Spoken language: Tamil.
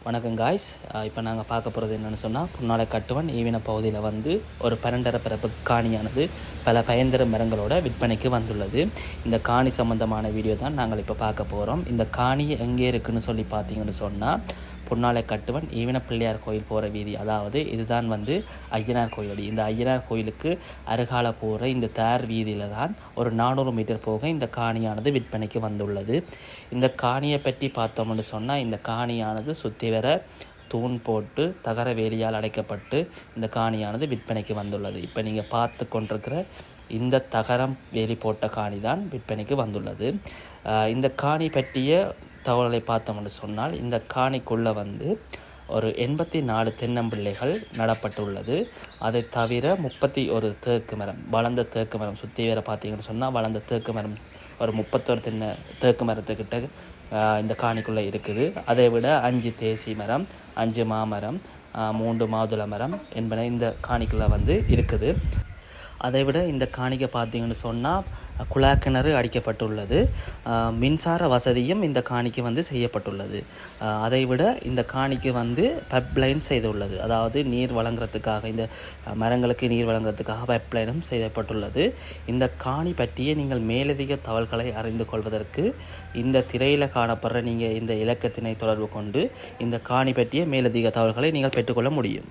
வணக்கம் காய்ஸ். இப்போ நாங்கள் பார்க்க போகிறது என்னென்னு சொன்னால், புன்னாலை கட்டுவன் ஈவின பகுதியில் வந்து ஒரு பரண்டர பிறப்பு காணியானது பல பயன்தரும் மரங்களோட விற்பனைக்கு வந்துள்ளது. இந்த காணி சம்பந்தமான வீடியோ தான் நாங்கள் இப்போ பார்க்க போகிறோம். இந்த காணி எங்கே இருக்குதுன்னு சொல்லி பார்த்தீங்கன்னு சொன்னால், புன்னாலை கட்டுவன் ஈவின பிள்ளையார் கோயில் போகிற வீதி, அதாவது இதுதான் வந்து ஐயனார் கோயில். இந்த ஐயனார் கோயிலுக்கு அருகால போகிற இந்த தேர் வீதியில் தான் ஒரு 400 மீட்டர் போக இந்த காணியானது விற்பனைக்கு வந்துள்ளது. இந்த காணியை பற்றி பார்த்தோம்னு சொன்னால், இந்த காணியானது சுற்றி வர தூண் போட்டு தகர வேலியால் அடைக்கப்பட்டு இந்த காணியானது விற்பனைக்கு வந்துள்ளது. இப்போ நீங்கள் பார்த்து கொண்டிருக்கிற இந்த தகரம் வேலி போட்ட காணி தான் விற்பனைக்கு வந்துள்ளது. இந்த காணி பற்றிய தகவலை பார்த்தோம்னு சொன்னால், இந்த காணிக்குள்ளே வந்து ஒரு 84 தென்னம்பிள்ளைகள் நடப்பட்டுள்ளது. அதை தவிர 31 தேக்கு மரம், வளர்ந்த தேக்கு மரம் சுற்றி வேற பார்த்தீங்கன்னு சொன்னால், வளர்ந்த தேக்கு மரம் ஒரு 31 தேக்கு மரத்துக்கிட்ட இந்த காணிக்குள்ளே இருக்குது. அதை விட 5 தேசி மரம், 5 மாமரம், 3 மாதுளை மரம் என்பன இந்த காணிக்குள்ளே வந்து இருக்குது. அதை விட இந்த காணிக்கை பார்த்தீங்கன்னு சொன்னால் குழாய் கிணறு அடிக்கப்பட்டுள்ளது. மின்சார வசதியும் இந்த காணிக்கு வந்து செய்யப்பட்டுள்ளது. அதை விட இந்த காணிக்கு வந்து பைப்லைன் செய்துள்ளது, அதாவது நீர் வழங்குறதுக்காக, இந்த மரங்களுக்கு நீர் வழங்குறதுக்காக பைப்லைனும் செய்யப்பட்டுள்ளது. இந்த காணி பற்றிய நீங்கள் மேலதிக தகவல்களை அறிந்து கொள்வதற்கு இந்த திரையில் காணப்படுற நீங்கள் இந்த இலக்கத்தினை தொடர்பு கொண்டு இந்த காணி பற்றிய மேலதிக தகவல்களை நீங்கள் பெற்றுக்கொள்ள முடியும்.